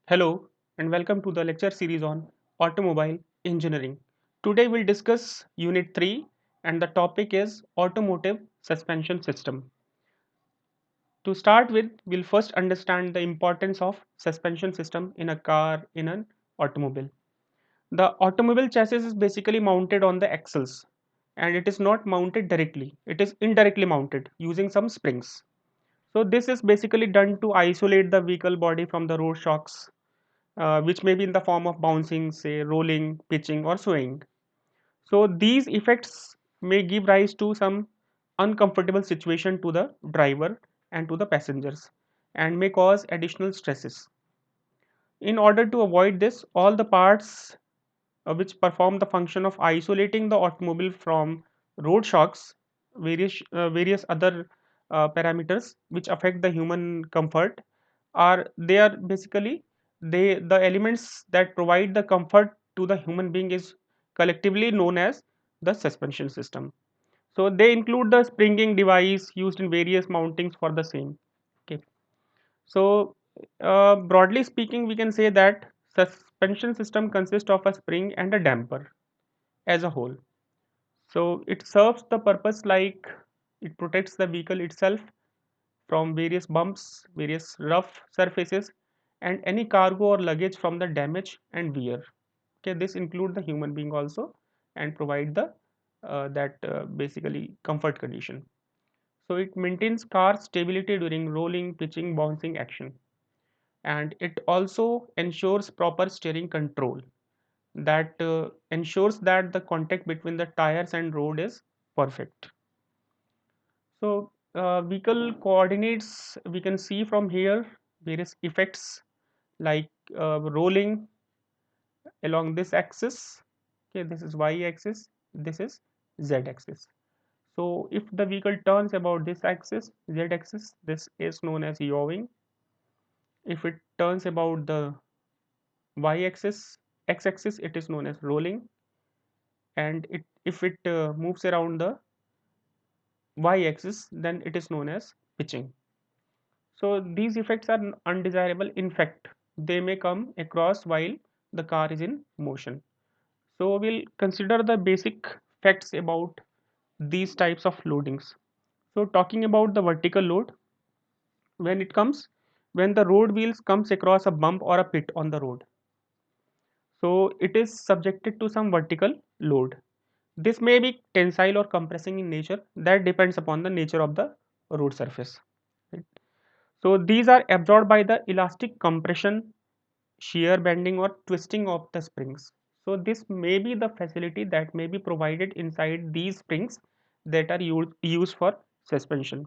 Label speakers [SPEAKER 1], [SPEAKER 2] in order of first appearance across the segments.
[SPEAKER 1] Hello and welcome to the lecture series on automobile engineering. Today we'll discuss unit 3 and the topic is automotive suspension system. To start with, we'll first understand the importance of suspension system in a car in an automobile. The automobile chassis is basically mounted on the axles and it is not mounted directly. It is indirectly mounted using some springs. So this is basically done to isolate the vehicle body from the road shocks, which may be in the form of bouncing, say rolling, pitching, or swaying. So these effects may give rise to some uncomfortable situation to the driver and to the passengers and may cause additional stresses. In order to avoid this, all the parts which perform the function of isolating the automobile from road shocks, various other parameters which affect the human comfort, are basically the elements that provide the comfort to the human being is collectively known as the suspension system. So they include the springing device used in various mountings for the same. Okay. So broadly speaking, we can say that suspension system consists of a spring and a damper as a whole. So it serves the purpose like it protects the vehicle itself from various bumps, various rough surfaces, and any cargo or luggage from the damage and wear. Okay, this include the human being also and provide the that basically comfort condition. So it maintains car stability during rolling, pitching, bouncing action, and it also ensures proper steering control that ensures that the contact between the tires and road is perfect. So vehicle coordinates we can see from here various effects like rolling along this axis. Okay, this is y axis, this is z axis. So if the vehicle turns about this axis, z axis, this is known as yawing. If it turns about the y axis, x axis, it is known as rolling, and if it moves around the y axis, then it is known as pitching. So these effects are undesirable. In fact, they may come across while the car is in motion. So we'll consider the basic facts about these types of loadings. So talking about the vertical load, when it comes when the road wheels comes across a bump or a pit on the road, so it is subjected to some vertical load. This may be tensile or compressing in nature, that depends upon the nature of the road surface. Right? So these are absorbed by the elastic compression, shear bending or twisting of the springs. So this may be the facility that may be provided inside these springs that are used for suspension.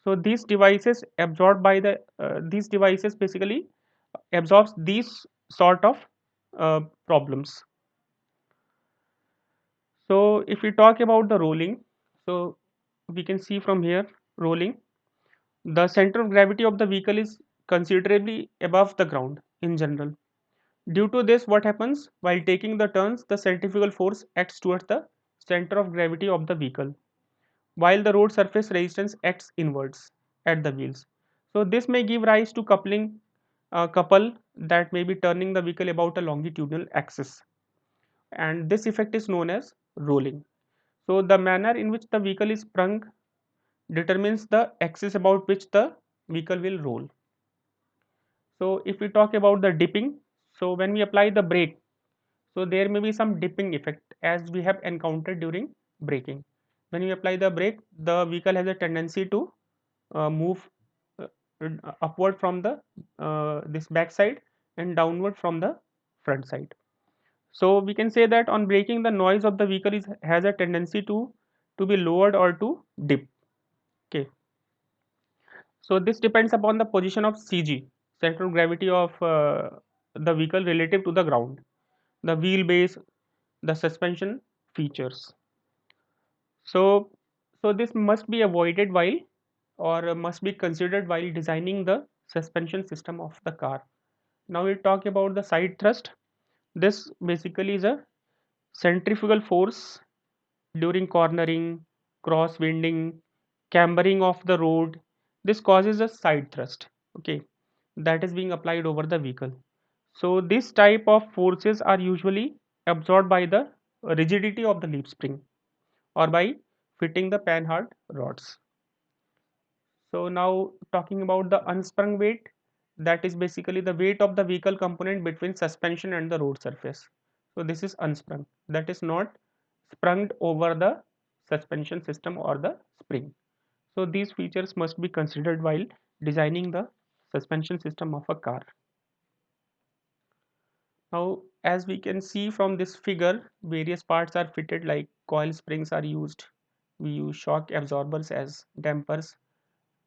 [SPEAKER 1] So these devices basically absorbs these sort of problems. So if we talk about the rolling, so we can see from here rolling, the center of gravity of the vehicle is considerably above the ground in general. Due to this, what happens while taking the turns, the centrifugal force acts towards the center of gravity of the vehicle, while the road surface resistance acts inwards at the wheels. So this may give rise to couple that may be turning the vehicle about a longitudinal axis, and this effect is known as rolling. So the manner in which the vehicle is sprung determines the axis about which the vehicle will roll. So if we talk about the dipping, so when we apply the brake, so there may be some dipping effect as we have encountered during braking. When we apply the brake, the vehicle has a tendency to move uh, upward from the this back side and downward from the front side. So we can say that on braking, the noise of the vehicle has a tendency to be lowered or to dip. Okay, so this depends upon the position of CG, center of gravity of the vehicle relative to the ground, the wheelbase, the suspension features. So, so this must be avoided while or must be considered while designing the suspension system of the car. Now we talk about the side thrust. This basically is a centrifugal force during cornering, cross winding, cambering of the road. This causes a side thrust. Okay, that is being applied over the vehicle. So this type of forces are usually absorbed by the rigidity of the leaf spring or by fitting the panhard rods. So now talking about the unsprung weight, that is basically the weight of the vehicle component between suspension and the road surface. So this is unsprung, that is not sprung over the suspension system or the spring. So these features must be considered while designing the suspension system of a car. Now as we can see from this figure, various parts are fitted like coil springs are used. We use shock absorbers as dampers.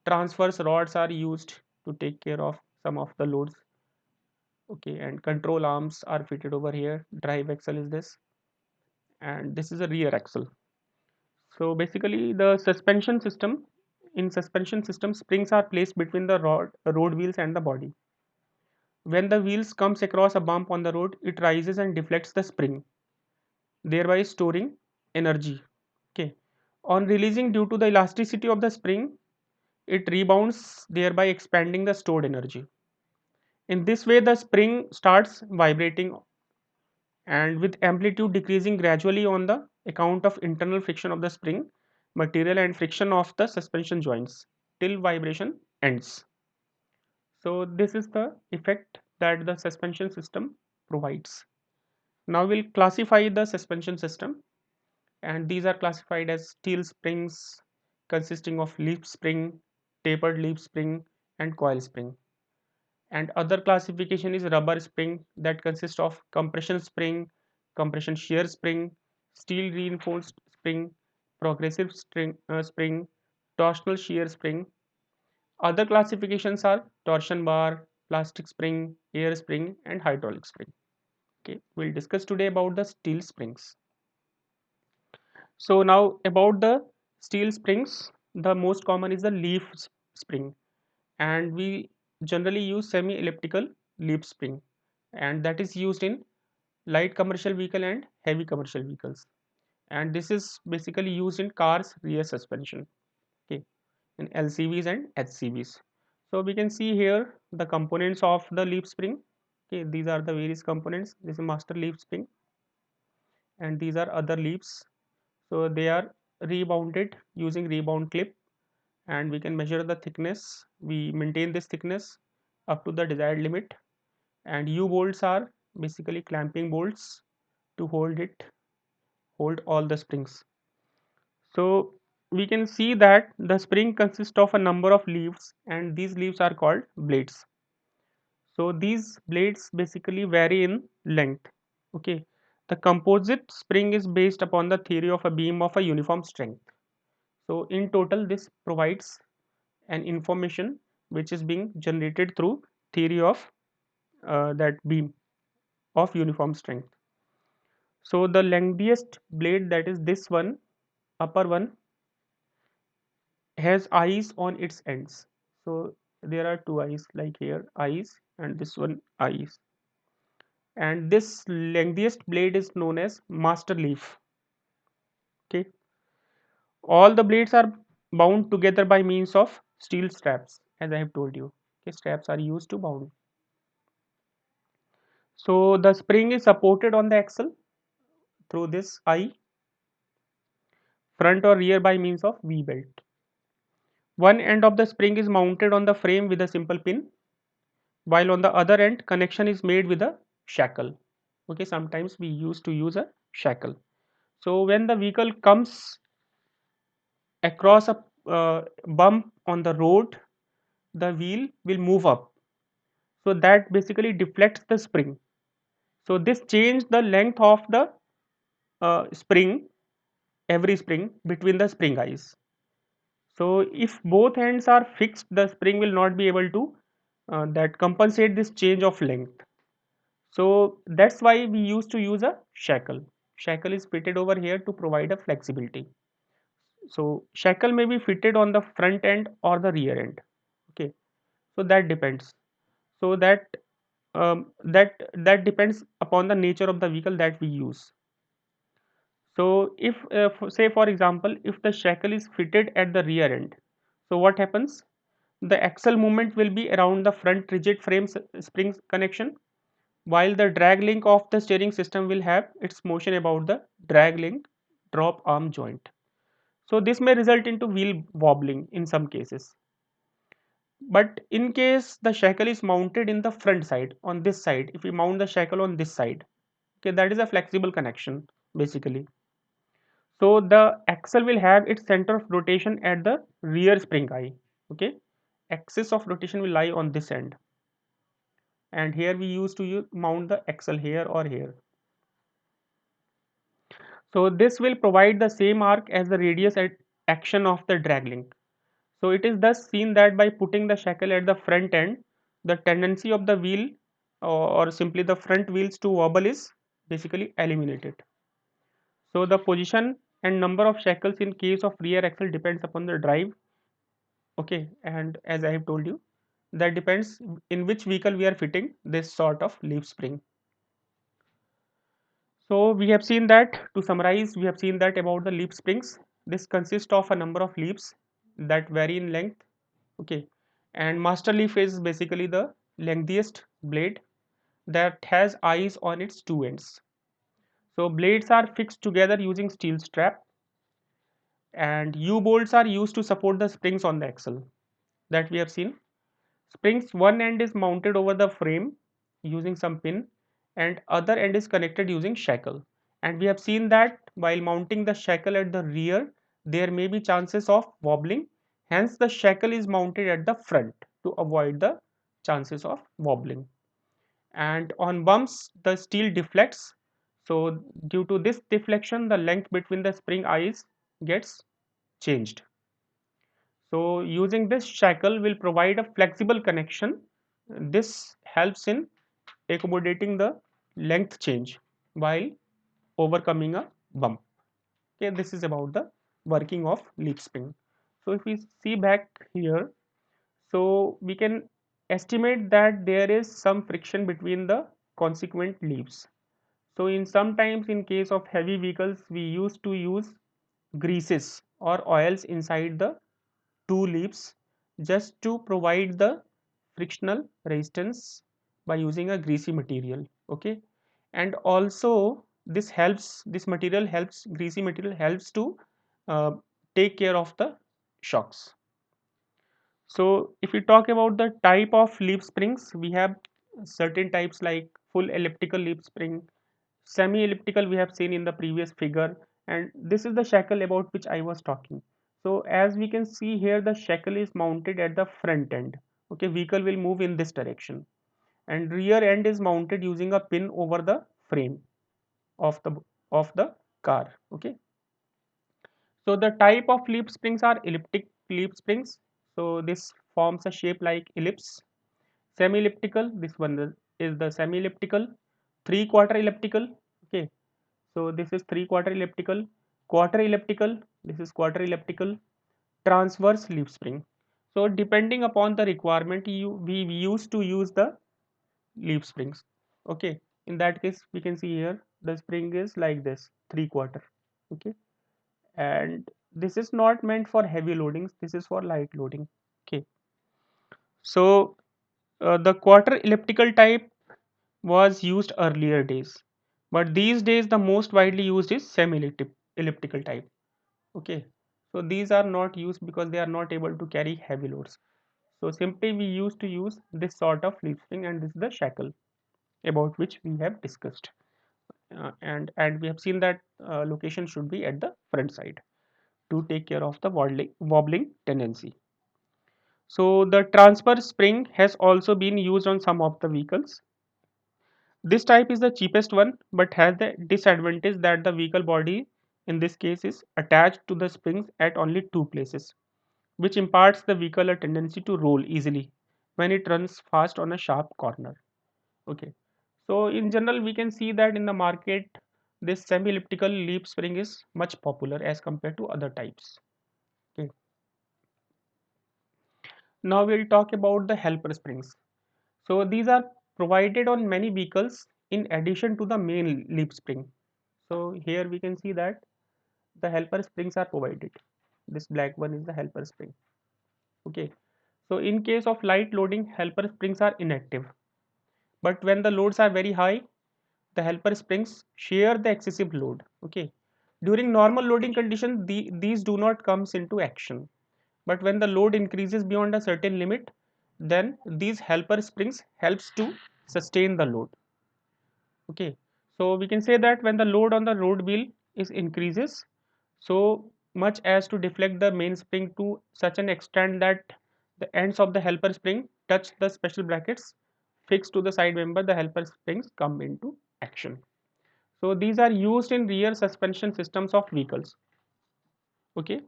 [SPEAKER 1] Transverse rods are used to take care of some of the loads. Okay, and control arms are fitted over here. Drive axle is this, and this is a rear axle. So basically the suspension system, in suspension system springs are placed between the road wheels and the body. When the wheels comes across a bump on the road, it rises and deflects the spring, thereby storing energy. Okay, on releasing due to the elasticity of the spring, it rebounds, thereby expanding the stored energy. In this way, the spring starts vibrating and with amplitude decreasing gradually on the account of internal friction of the spring material and friction of the suspension joints till vibration ends. So this is the effect that the suspension system provides. Now we'll classify the suspension system, and these are classified as steel springs consisting of leaf spring, tapered leaf spring, and coil spring. And other classification is rubber spring that consists of compression spring, compression shear spring, steel reinforced spring, progressive spring, torsional shear spring. Other classifications are torsion bar, plastic spring, air spring, and hydraulic spring. Okay, we'll discuss today about the steel springs. So now about the steel springs, the most common is the leaf spring, and we generally use semi-elliptical leaf spring, and that is used in light commercial vehicle and heavy commercial vehicles, and this is basically used in cars rear suspension. Okay, in LCVs and HCVs. So we can see here the components of the leaf spring. Okay, these are the various components. This is master leaf spring, and these are other leaves. So they are rebounded using rebound clip, and we can measure the thickness. We maintain this thickness up to the desired limit, and U bolts are basically clamping bolts to hold all the springs. So we can see that the spring consists of a number of leaves, and these leaves are called blades. So these blades basically vary in length. Okay, the composite spring is based upon the theory of a beam of a uniform strength. So in total this provides an information which is being generated through theory of that beam of uniform strength. So the lengthiest blade, that is this one, upper one, has eyes on its ends. So there are two eyes, like here eyes, and this one eyes, and this lengthiest blade is known as master leaf. Okay, all the blades are bound together by means of steel straps, as I have told you. Okay, straps are used to bound. So the spring is supported on the axle through this eye, front or rear by means of V belt. One end of the spring is mounted on the frame with a simple pin, while on the other end connection is made with a shackle. Okay, sometimes we used to use a shackle. So when the vehicle comes across a bump on the road, the wheel will move up, so that basically deflects the spring. So this change the length of the spring, every spring between the spring eyes. So if both ends are fixed, the spring will not be able to that compensate this change of length. So that's why we used to use a shackle. Shackle is fitted over here to provide a flexibility. So shackle may be fitted on the front end or the rear end. Okay, so that depends. So that depends upon the nature of the vehicle that we use. So if say for example, if the shackle is fitted at the rear end, so what happens? The axle movement will be around the front rigid frame spring connection, while the drag link of the steering system will have its motion about the drag link drop arm joint. So this may result into wheel wobbling in some cases. But in case the shackle is mounted in the front side, on this side, if we mount the shackle on this side, okay, that is a flexible connection basically. So the axle will have its center of rotation at the rear spring eye. Okay, axis of rotation will lie on this end, and here we used to mount the axle here or here. So this will provide the same arc as the radius at action of the drag link. So it is thus seen that by putting the shackle at the front end, the tendency of the wheel or simply the front wheels to wobble is basically eliminated. So the position and number of shackles in case of rear axle depends upon the drive. Okay, and as I have told you, that depends in which vehicle we are fitting this sort of leaf spring. So we have seen that, to summarize, we have seen that about the leaf springs. This consists of a number of leaves that vary in length. Okay, and master leaf is basically the lengthiest blade that has eyes on its two ends. So blades are fixed together using steel strap, and U-bolts are used to support the springs on the axle that we have seen. Springs one end is mounted over the frame using some pin, and other end is connected using shackle. And we have seen that while mounting the shackle at the rear, there may be chances of wobbling. Hence, the shackle is mounted at the front to avoid the chances of wobbling. And on bumps, the steel deflects. So, due to this deflection, the length between the spring eyes gets changed. So using this shackle will provide a flexible connection. This helps in accommodating the length change while overcoming a bump. Okay, this is about the working of leaf spring. So if we see back here, so we can estimate that there is some friction between the consequent leaves. So in sometimes in case of heavy vehicles, we used to use greases or oils inside the two leaves just to provide the frictional resistance by using a greasy material. Okay, and also this material helps, greasy material helps to uh, take care of the shocks. So if we talk about the type of leaf springs, we have certain types like full elliptical leaf spring, semi elliptical we have seen in the previous figure, and this is the shackle about which I was talking. So as we can see here, the shackle is mounted at the front end. Okay, vehicle will move in this direction, and rear end is mounted using a pin over the frame of the car. Okay, so the type of leaf springs are elliptic leaf springs. So this forms a shape like ellipse. Semi elliptical, this one is the semi elliptical. Three quarter elliptical. Okay, so this is three quarter elliptical. Quarter elliptical, this is quarter elliptical. Transverse leaf spring. So depending upon the requirement, we used to use the leaf springs. Okay, in that case we can see here the spring is like this, three quarter. Okay, and this is not meant for heavy loadings, this is for light loading. Okay, so the quarter elliptical type was used earlier days, but these days the most widely used is semi elliptical type. Okay, so these are not used because they are not able to carry heavy loads. So simply we used to use this sort of leaf spring, and this is the shackle about which we have discussed. And we have seen that location should be at the front side to take care of the wobbling tendency. So the transfer spring has also been used on some of the vehicles. This type is the cheapest one, but has the disadvantage that the vehicle body in this case is attached to the springs at only two places, which imparts the vehicle a tendency to roll easily when it runs fast on a sharp corner. Okay, so in general we can see that in the market this semi elliptical leaf spring is much popular as compared to other types. Okay, now we'll talk about the helper springs. So these are provided on many vehicles in addition to the main leaf spring. So here we can see that the helper springs are provided. This black one is the helper spring. Okay, so in case of light loading, helper springs are inactive. but when the loads are very high, the helper springs share the excessive load. Okay, during normal loading conditions, these do not comes into action, but when the load increases beyond a certain limit, then these helper springs helps to sustain the load. Okay, so we can say that when the load on the road wheel is increases so much as to deflect the mainspring to such an extent that the ends of the helper spring touch the special brackets fixed to the side member, the helper springs come into action. So these are used in rear suspension systems of vehicles. Okay,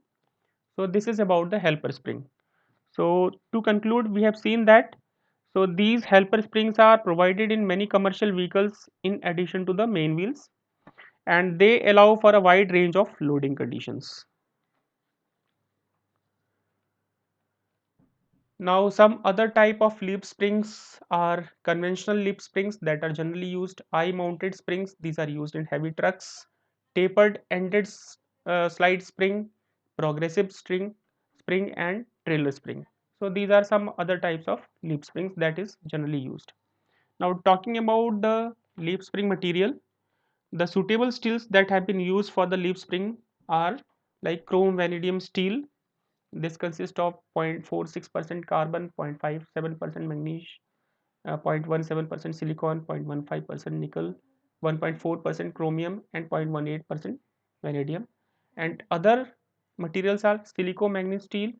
[SPEAKER 1] so this is about the helper spring. So to conclude, we have seen that so these helper springs are provided in many commercial vehicles in addition to the main wheels, and they allow for a wide range of loading conditions. Now some other type of leaf springs are conventional leaf springs that are generally used. Eye mounted springs, these are used in heavy trucks. Tapered ended slide spring, progressive spring and trailer spring. So these are some other types of leaf springs that is generally used. Now talking about the leaf spring material, the suitable steels that have been used for the leaf spring are like chrome vanadium steel. This consists of 0.46% carbon, 0.57% magnesium, 0.17% silicon, 0.15% nickel, 1.4% chromium, and 0.18% vanadium. And other materials are silico manganese steel,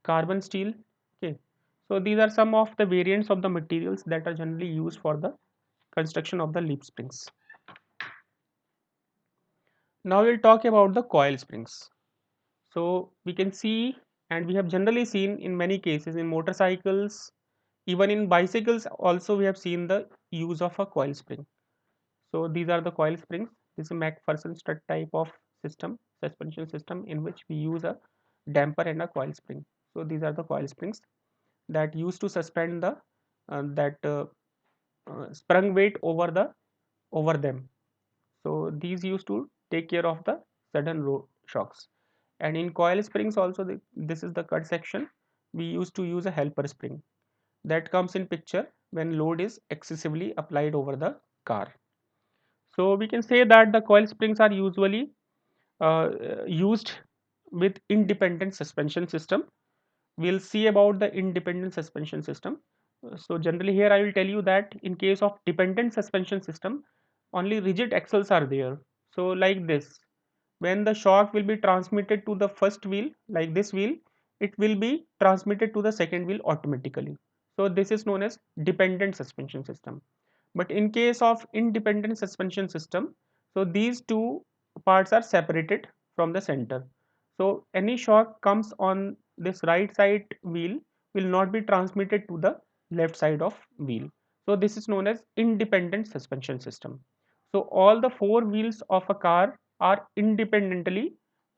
[SPEAKER 1] carbon steel. Okay, so these are some of the variants of the materials that are generally used for the construction of the leaf springs. Now we'll talk about the coil springs. So we can see, and we have generally seen in many cases in motorcycles, even in bicycles also we have seen the use of a coil spring. So these are the coil springs. This is a MacPherson strut type of system, suspension system, in which we use a damper and a coil spring. So these are the coil springs that used to suspend the that sprung weight over them. So these used to take care of the sudden road shocks. And in coil springs also, this is the cut section. We used to use a helper spring that comes in picture when load is excessively applied over the car. So we can say that the coil springs are usually used with independent suspension system. We'll see about the independent suspension system. So generally here I will tell you that in case of dependent suspension system, only rigid axles are there. So like this, when the shock will be transmitted to the first wheel, like this wheel, it will be transmitted to the second wheel automatically. So this is known as dependent suspension system. But in case of independent suspension system, so these two parts are separated from the center. So any shock comes on this right side wheel will not be transmitted to the left side of wheel. So this is known as independent suspension system. So all the four wheels of a car are independently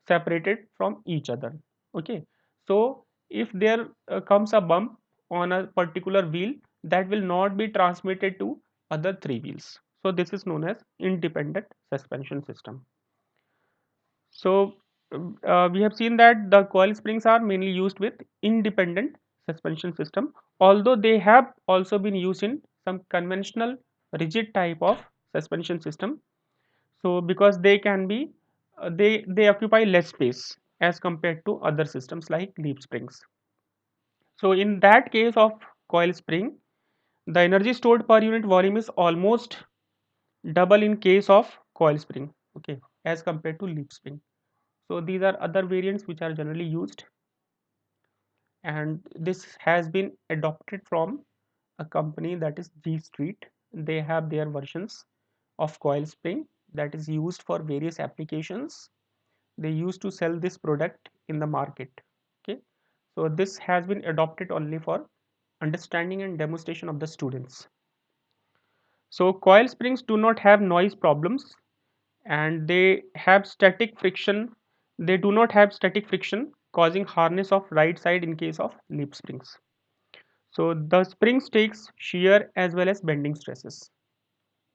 [SPEAKER 1] separated from each other. Okay, so if there comes a bump on a particular wheel, that will not be transmitted to other three wheels. So this is known as independent suspension system. So we have seen that the coil springs are mainly used with independent suspension system, although they have also been used in some conventional rigid type of suspension system. So because they can be they occupy less space as compared to other systems like leaf springs. So in that case of coil spring, the energy stored per unit volume is almost double in case of coil spring, okay, as compared to leaf spring. So these are other variants which are generally used, and this has been adopted from a company that is G Street. They have their versions of coil spring that is used for various applications. They used to sell this product in the market. Okay, so this has been adopted only for understanding and demonstration of the students. So coil springs do not have noise problems, and they have static friction. They do not have static friction causing hardness of right side in case of leaf springs. So the springs takes shear as well as bending stresses.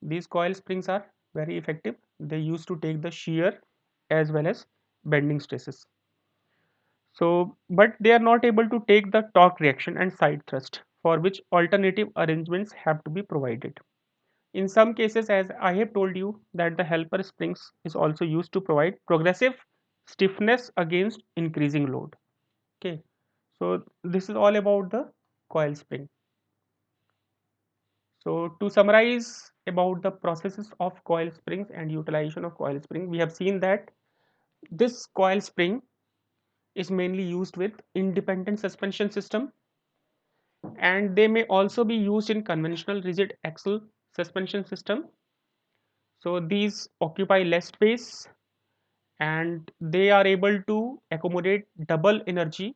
[SPEAKER 1] These coil springs are very effective. They used to take the shear as well as bending stresses. So but they are not able to take the torque reaction and side thrust for which alternative arrangements have to be provided. In some cases, as I have told you, that the helper springs is also used to provide progressive stiffness against increasing load. Okay, so this is all about the coil spring. So to summarize about the processes of coil springs and utilization of coil spring, we have seen that this coil spring is mainly used with independent suspension system, and they may also be used in conventional rigid axle suspension system. So these occupy less space and they are able to accommodate double energy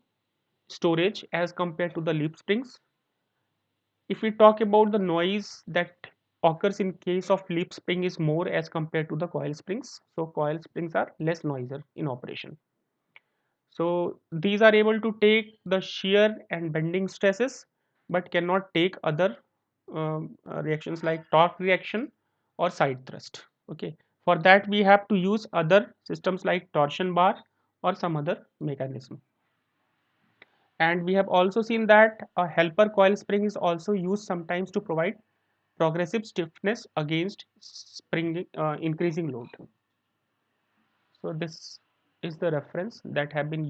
[SPEAKER 1] storage as compared to the leaf springs. If we talk about the noise that occurs in case of leaf spring is more as compared to the coil springs, so coil springs are less noisier in operation. So these are able to take the shear and bending stresses but cannot take other reactions like torque reaction or side thrust. Okay, for that we have to use other systems like torsion bar or some other mechanism. And we have also seen that a helper coil spring is also used sometimes to provide progressive stiffness against spring increasing load. So this is the reference that have been used